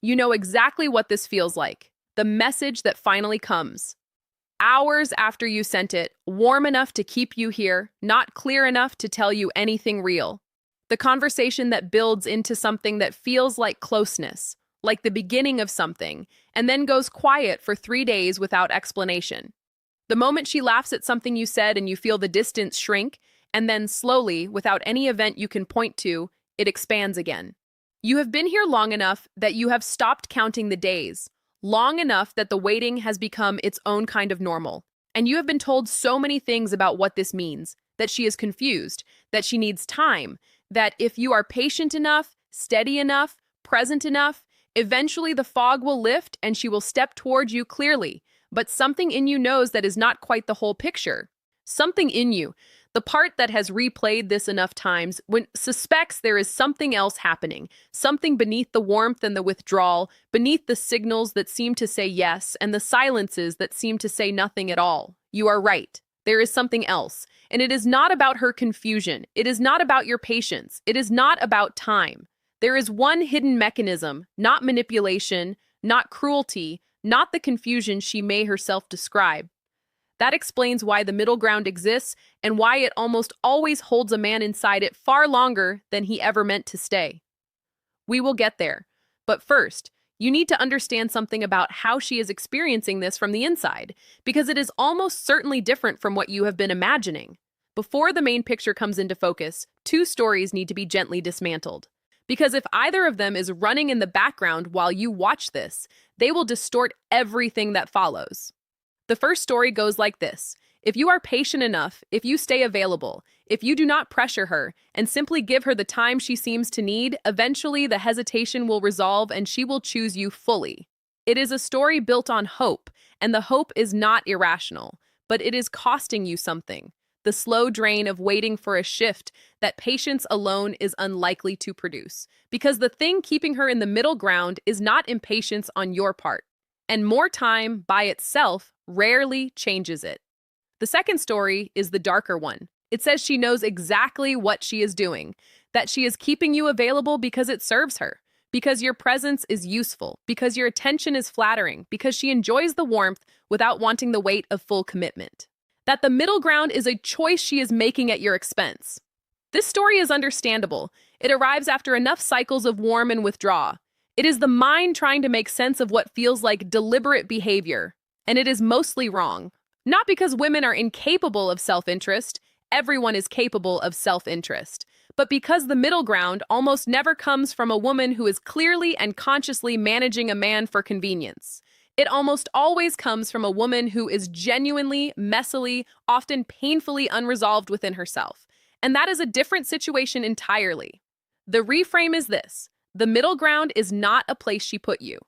You know exactly what this feels like. The message that finally comes. Hours after you sent it, warm enough to keep you here, not clear enough to tell you anything real. The conversation that builds into something that feels like closeness, like the beginning of something, and then goes quiet for 3 days without explanation. The moment she laughs at something you said and you feel the distance shrink, and then slowly, without any event you can point to, it expands again. You have been here long enough that you have stopped counting the days, long enough that the waiting has become its own kind of normal. And you have been told so many things about what this means, that she is confused, that she needs time, that if you are patient enough, steady enough, present enough, eventually the fog will lift and she will step toward you clearly. But something in you knows that is not quite the whole picture. Something in you, the part that has replayed this enough times, when suspects there is something else happening, something beneath the warmth and the withdrawal, beneath the signals that seem to say yes and the silences that seem to say nothing at all. You are right. There is something else. And it is not about her confusion. It is not about your patience. It is not about time. There is one hidden mechanism, not manipulation, not cruelty, not the confusion she may herself describe. That explains why the middle ground exists and why it almost always holds a man inside it far longer than he ever meant to stay. We will get there. But first, you need to understand something about how she is experiencing this from the inside, because it is almost certainly different from what you have been imagining. Before the main picture comes into focus, two stories need to be gently dismantled. Because if either of them is running in the background while you watch this, they will distort everything that follows. The first story goes like this. If you are patient enough, if you stay available, if you do not pressure her and simply give her the time she seems to need, eventually the hesitation will resolve and she will choose you fully. It is a story built on hope, and the hope is not irrational, but it is costing you something. The slow drain of waiting for a shift that patience alone is unlikely to produce. Because the thing keeping her in the middle ground is not impatience on your part. And more time by itself rarely changes it. The second story is the darker one. It says she knows exactly what she is doing, that she is keeping you available because it serves her, because your presence is useful, because your attention is flattering, because she enjoys the warmth without wanting the weight of full commitment. That the middle ground is a choice she is making at your expense. This story is understandable. It arrives after enough cycles of warm and withdraw. It is the mind trying to make sense of what feels like deliberate behavior, and it is mostly wrong. Not because women are incapable of self-interest, everyone is capable of self-interest, but because the middle ground almost never comes from a woman who is clearly and consciously managing a man for convenience. It almost always comes from a woman who is genuinely, messily, often painfully unresolved within herself. And that is a different situation entirely. The reframe is this. The middle ground is not a place she put you.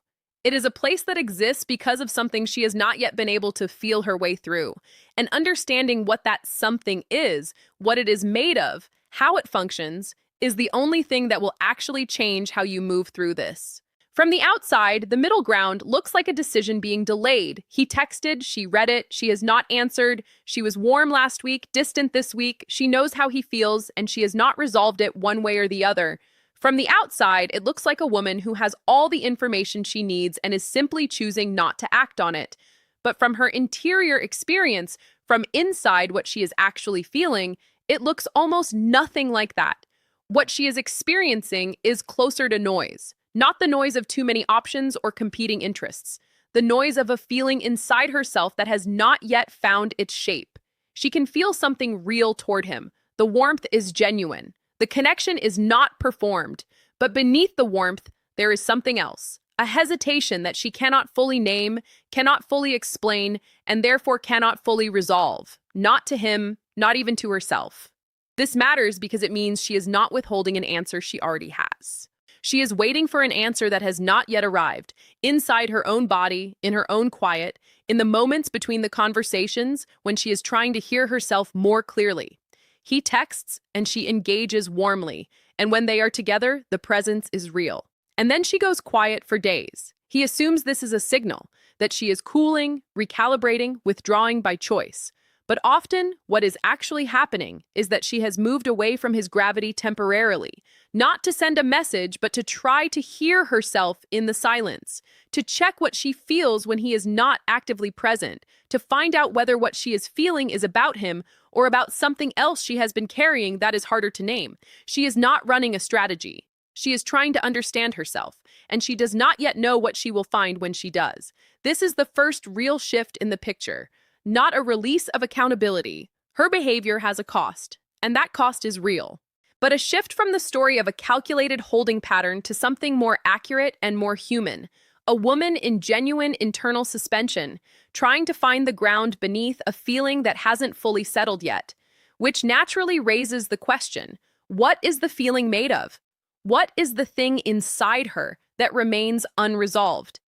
It is a place that exists because of something she has not yet been able to feel her way through. And understanding what that something is, what it is made of, how it functions, is the only thing that will actually change how you move through this. From the outside, the middle ground looks like a decision being delayed. He texted, she read it, she has not answered, she was warm last week, distant this week, she knows how he feels, and she has not resolved it one way or the other. From the outside, it looks like a woman who has all the information she needs and is simply choosing not to act on it. But from her interior experience, from inside what she is actually feeling, it looks almost nothing like that. What she is experiencing is closer to noise, not the noise of too many options or competing interests, the noise of a feeling inside herself that has not yet found its shape. She can feel something real toward him. The warmth is genuine. The connection is not performed, but beneath the warmth, there is something else, a hesitation that she cannot fully name, cannot fully explain, and therefore cannot fully resolve, not to him, not even to herself. This matters because it means she is not withholding an answer she already has. She is waiting for an answer that has not yet arrived, inside her own body, in her own quiet, in the moments between the conversations when she is trying to hear herself more clearly. He texts and she engages warmly, and when they are together, the presence is real. And then she goes quiet for days. He assumes this is a signal, that she is cooling, recalibrating, withdrawing by choice. But often, what is actually happening is that she has moved away from his gravity temporarily, Not to send a message, but to try to hear herself in the silence, to check what she feels when he is not actively present, to find out whether what she is feeling is about him or about something else she has been carrying that is harder to name. She is not running a strategy. She is trying to understand herself, and she does not yet know what she will find when she does. This is the first real shift in the picture, not a release of accountability. Her behavior has a cost, and that cost is real. But a shift from the story of a calculated holding pattern to something more accurate and more human. A woman in genuine internal suspension, trying to find the ground beneath a feeling that hasn't fully settled yet, which naturally raises the question, what is the feeling made of? What is the thing inside her that remains unresolved?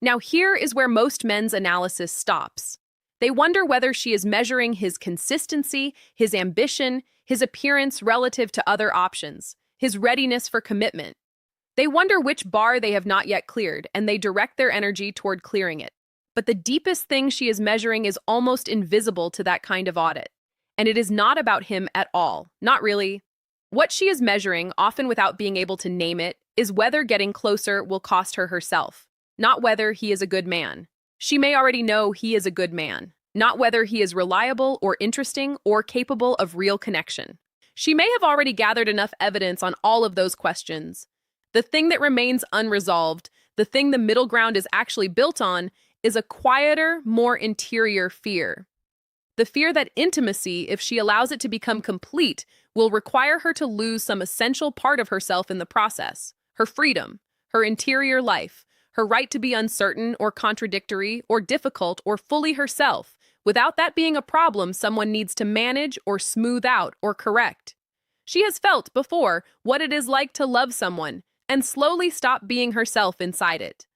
Now, here is where most men's analysis stops. They wonder whether she is measuring his consistency, his ambition, his appearance relative to other options, his readiness for commitment. They wonder which bar they have not yet cleared, and they direct their energy toward clearing it. But the deepest thing she is measuring is almost invisible to that kind of audit. And it is not about him at all. Not really. What she is measuring, often without being able to name it, is whether getting closer will cost her herself, not whether he is a good man. She may already know he is a good man, not whether he is reliable or interesting or capable of real connection. She may have already gathered enough evidence on all of those questions. The thing that remains unresolved, the thing the middle ground is actually built on, is a quieter, more interior fear. The fear that intimacy, if she allows it to become complete, will require her to lose some essential part of herself in the process. Her freedom, her interior life, her right to be uncertain or contradictory or difficult or fully herself. Without that being a problem someone needs to manage or smooth out or correct. She has felt before what it is like to love someone and slowly stop being herself inside it.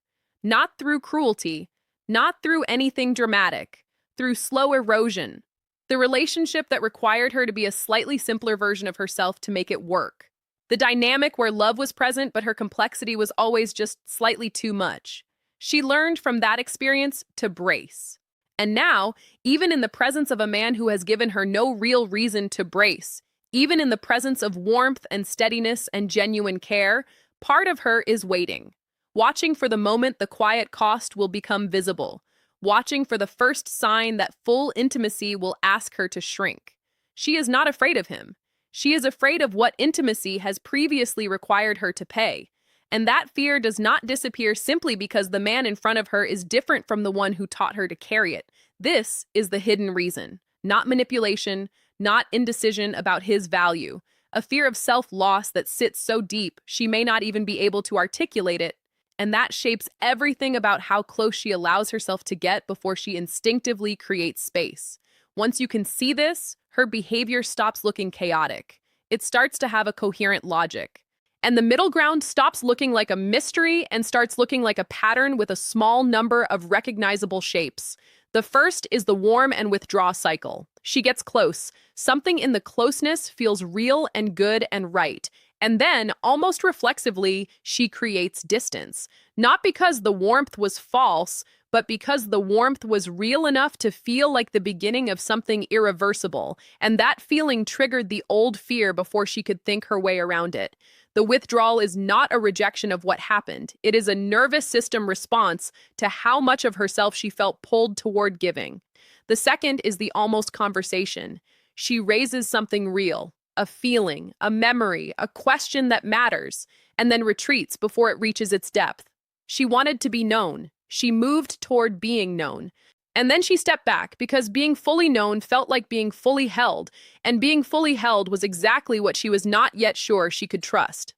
Not through cruelty, not through anything dramatic, through slow erosion. The relationship that required her to be a slightly simpler version of herself to make it work. The dynamic where love was present, but her complexity was always just slightly too much. She learned from that experience to brace. And now, even in the presence of a man who has given her no real reason to brace, even in the presence of warmth and steadiness and genuine care, part of her is waiting, watching for the moment the quiet cost will become visible, watching for the first sign that full intimacy will ask her to shrink. She is not afraid of him. She is afraid of what intimacy has previously required her to pay. And that fear does not disappear simply because the man in front of her is different from the one who taught her to carry it. This is the hidden reason, not manipulation, not indecision about his value, a fear of self-loss that sits so deep she may not even be able to articulate it, and that shapes everything about how close she allows herself to get before she instinctively creates space. Once you can see this, her behavior stops looking chaotic. It starts to have a coherent logic. And the middle ground stops looking like a mystery and starts looking like a pattern with a small number of recognizable shapes. The first is the warm and withdraw cycle. She gets close. Something in the closeness feels real and good and right. And then, almost reflexively, she creates distance. Not because the warmth was false, but because the warmth was real enough to feel like the beginning of something irreversible. And that feeling triggered the old fear before she could think her way around it. The withdrawal is not a rejection of what happened. It is a nervous system response to how much of herself she felt pulled toward giving. The second is the almost conversation. She raises something real, a feeling, a memory, a question that matters, and then retreats before it reaches its depth. She wanted to be known. She moved toward being known. And then she stepped back because being fully known felt like being fully held, and being fully held was exactly what she was not yet sure she could trust.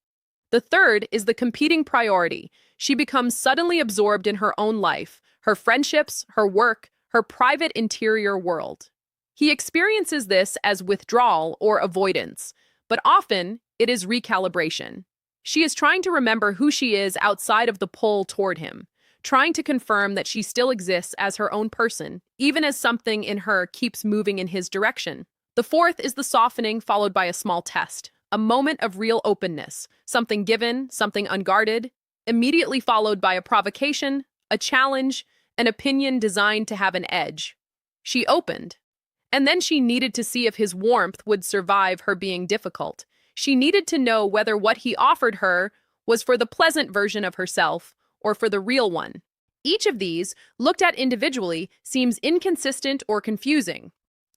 The third is the competing priority. She becomes suddenly absorbed in her own life, her friendships, her work, her private interior world. He experiences this as withdrawal or avoidance, but often it is recalibration. She is trying to remember who she is outside of the pull toward him, trying to confirm that she still exists as her own person, even as something in her keeps moving in his direction. The fourth is the softening followed by a small test, a moment of real openness, something given, something unguarded, immediately followed by a provocation, a challenge, an opinion designed to have an edge. She opened, and then she needed to see if his warmth would survive her being difficult. She needed to know whether what he offered her was for the pleasant version of herself or for the real one. Each of these, looked at individually, seems inconsistent or confusing.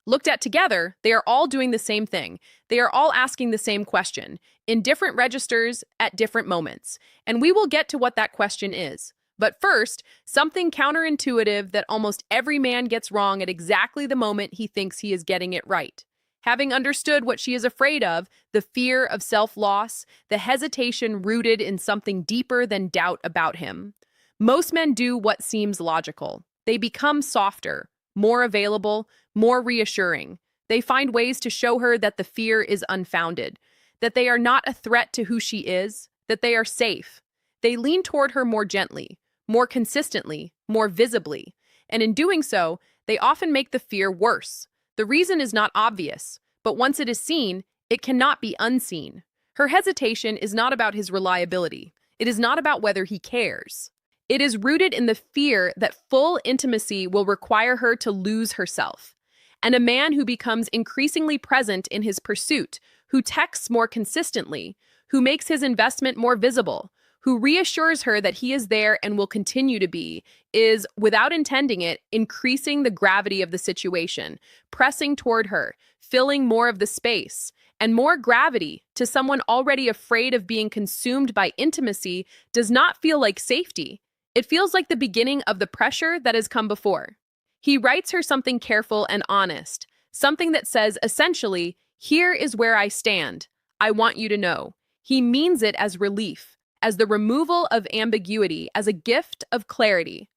Looked at together, they are all doing the same thing. They are all asking the same question, in different registers at different moments. And we will get to what that question is. But first, something counterintuitive that almost every man gets wrong at exactly the moment he thinks he is getting it right. Having understood what she is afraid of, the fear of self-loss, the hesitation rooted in something deeper than doubt about him, most men do what seems logical. They become softer, more available, more reassuring. They find ways to show her that the fear is unfounded, that they are not a threat to who she is, that they are safe. They lean toward her more gently, more consistently, more visibly, and in doing so, they often make the fear worse. The reason is not obvious, but once it is seen, it cannot be unseen. Her hesitation is not about his reliability. It is not about whether he cares. It is rooted in the fear that full intimacy will require her to lose herself. And a man who becomes increasingly present in his pursuit, who texts more consistently, who makes his investment more visible, who reassures her that he is there and will continue to be, is, without intending it, increasing the gravity of the situation, pressing toward her, filling more of the space. And more gravity to someone already afraid of being consumed by intimacy does not feel like safety. It feels like the beginning of the pressure that has come before. He writes her something careful and honest, something that says, essentially, here is where I stand. I want you to know. He means it as relief, as the removal of ambiguity, as a gift of clarity.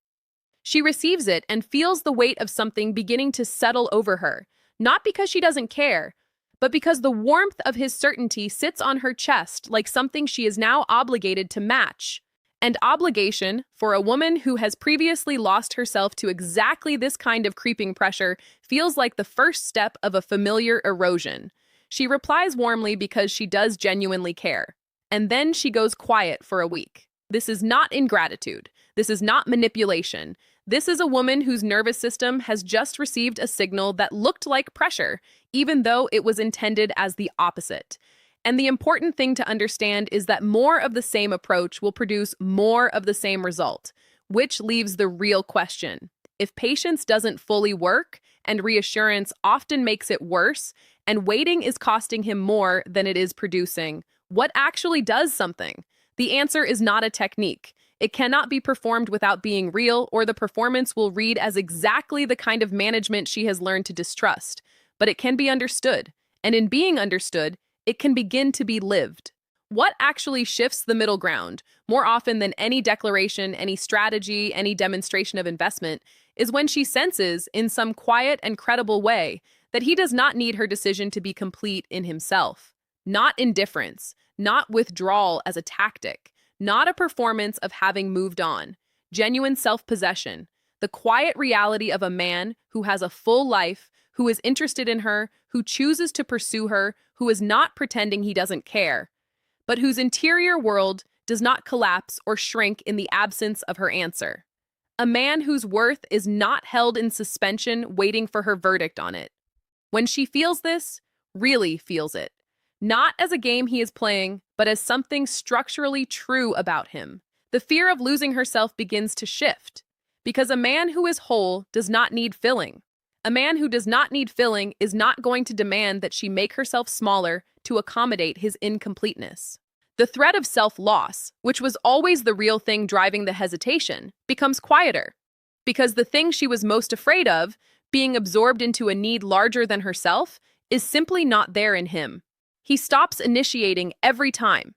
She receives it and feels the weight of something beginning to settle over her, not because she doesn't care, but because the warmth of his certainty sits on her chest like something she is now obligated to match. And obligation, for a woman who has previously lost herself to exactly this kind of creeping pressure, feels like the first step of a familiar erosion. She replies warmly because she does genuinely care. And then she goes quiet for a week. This is not ingratitude. This is not manipulation. This is a woman whose nervous system has just received a signal that looked like pressure, even though it was intended as the opposite. And the important thing to understand is that more of the same approach will produce more of the same result, which leaves the real question. If patience doesn't fully work, and reassurance often makes it worse, and waiting is costing him more than it is producing, what actually does something? The answer is not a technique. It cannot be performed without being real, or the performance will read as exactly the kind of management she has learned to distrust. But it can be understood, and in being understood, it can begin to be lived. What actually shifts the middle ground, more often than any declaration, any strategy, any demonstration of investment, is when she senses, in some quiet and credible way, that he does not need her decision to be complete in himself. Not indifference, not withdrawal as a tactic, not a performance of having moved on. Genuine self-possession, the quiet reality of a man who has a full life, who is interested in her, who chooses to pursue her, who is not pretending he doesn't care, but whose interior world does not collapse or shrink in the absence of her answer. A man whose worth is not held in suspension waiting for her verdict on it. When she feels this, really feels it, not as a game he is playing, but as something structurally true about him, the fear of losing herself begins to shift, because a man who is whole does not need filling. A man who does not need filling is not going to demand that she make herself smaller to accommodate his incompleteness. The threat of self-loss, which was always the real thing driving the hesitation, becomes quieter, because the thing she was most afraid of, being absorbed into a need larger than herself, is simply not there in him. He stops initiating every time,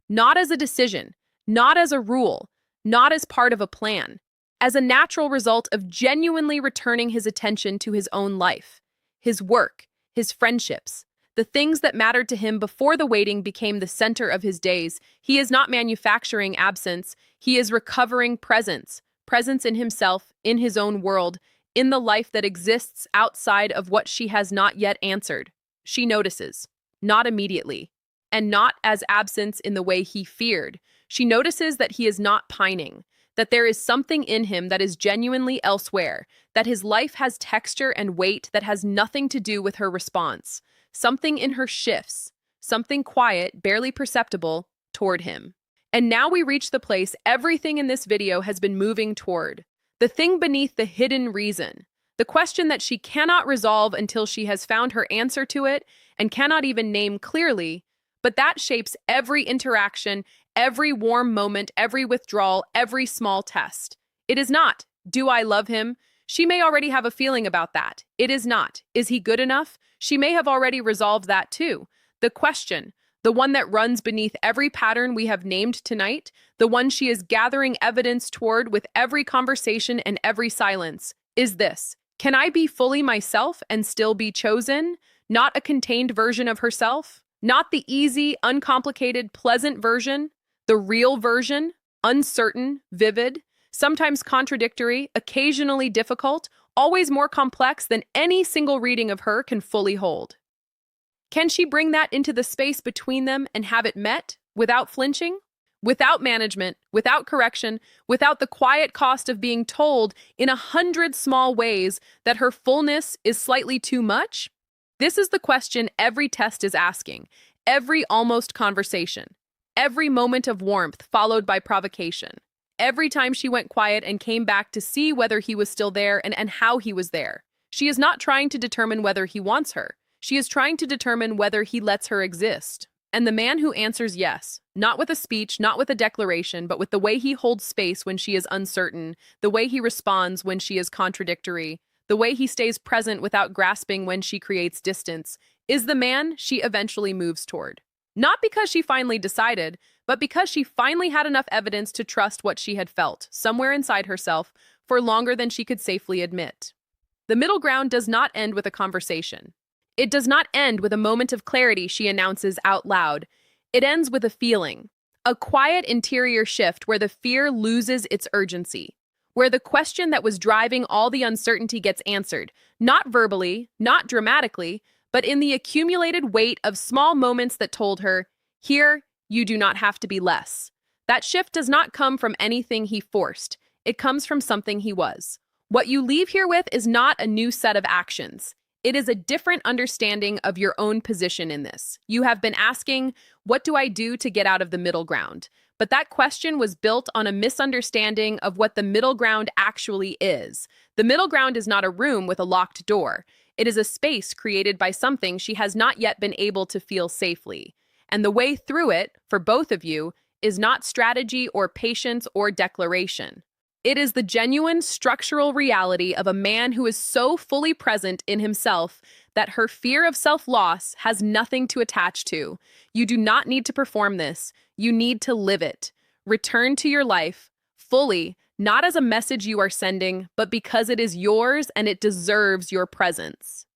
not as a decision, not as a rule, not as part of a plan, as a natural result of genuinely returning his attention to his own life, his work, his friendships, the things that mattered to him before the waiting became the center of his days. He is not manufacturing absence, he is recovering presence, presence in himself, in his own world, in the life that exists outside of what she has not yet answered. She notices, not immediately, and not as absence in the way he feared. She notices that he is not pining, that there is something in him that is genuinely elsewhere, that his life has texture and weight that has nothing to do with her response. Something in her shifts, something quiet, barely perceptible, toward him. And now we reach the place everything in this video has been moving toward. The thing beneath the hidden reason. The question that she cannot resolve until she has found her answer to it and cannot even name clearly, but that shapes every interaction, every warm moment, every withdrawal, every small test. It is not, do I love him? She may already have a feeling about that. It is not, is he good enough? She may have already resolved that too. The question, the one that runs beneath every pattern we have named tonight, the one she is gathering evidence toward with every conversation and every silence, is this. Can I be fully myself and still be chosen? Not a contained version of herself? Not the easy, uncomplicated, pleasant version? The real version? Uncertain, vivid, sometimes contradictory, occasionally difficult, always more complex than any single reading of her can fully hold. Can she bring that into the space between them and have it met without flinching? Without management, without correction, without the quiet cost of being told in 100 small ways that her fullness is slightly too much? This is the question every test is asking, every almost conversation, every moment of warmth followed by provocation. Every time she went quiet and came back to see whether he was still there and how he was there. She is not trying to determine whether he wants her. She is trying to determine whether he lets her exist. And the man who answers yes, not with a speech, not with a declaration, but with the way he holds space when she is uncertain, the way he responds when she is contradictory, the way he stays present without grasping when she creates distance, is the man she eventually moves toward. Not because she finally decided, but because she finally had enough evidence to trust what she had felt, somewhere inside herself, for longer than she could safely admit. The middle ground does not end with a conversation. It does not end with a moment of clarity she announces out loud. It ends with a feeling, a quiet interior shift where the fear loses its urgency, where the question that was driving all the uncertainty gets answered, not verbally, not dramatically, but in the accumulated weight of small moments that told her, here, you do not have to be less. That shift does not come from anything he forced. It comes from something he was. What you leave here with is not a new set of actions. It is a different understanding of your own position in this. You have been asking, what do I do to get out of the middle ground? But that question was built on a misunderstanding of what the middle ground actually is. The middle ground is not a room with a locked door. It is a space created by something she has not yet been able to feel safely. And the way through it, for both of you, is not strategy or patience or declaration. It is the genuine structural reality of a man who is so fully present in himself that her fear of self-loss has nothing to attach to. You do not need to perform this. You need to live it. Return to your life fully, not as a message you are sending, but because it is yours and it deserves your presence.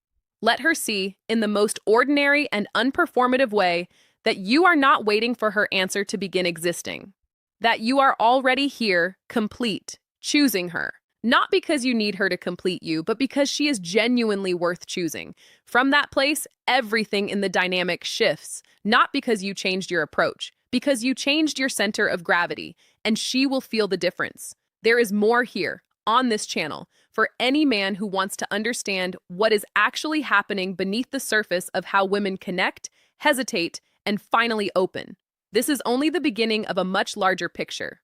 Let her see, in the most ordinary and unperformative way, that you are not waiting for her answer to begin existing. That you are already here, complete, choosing her. Not because you need her to complete you, but because she is genuinely worth choosing. From that place, everything in the dynamic shifts. Not because you changed your approach, because you changed your center of gravity, and she will feel the difference. There is more here, on this channel, for any man who wants to understand what is actually happening beneath the surface of how women connect, hesitate, and finally open. This is only the beginning of a much larger picture.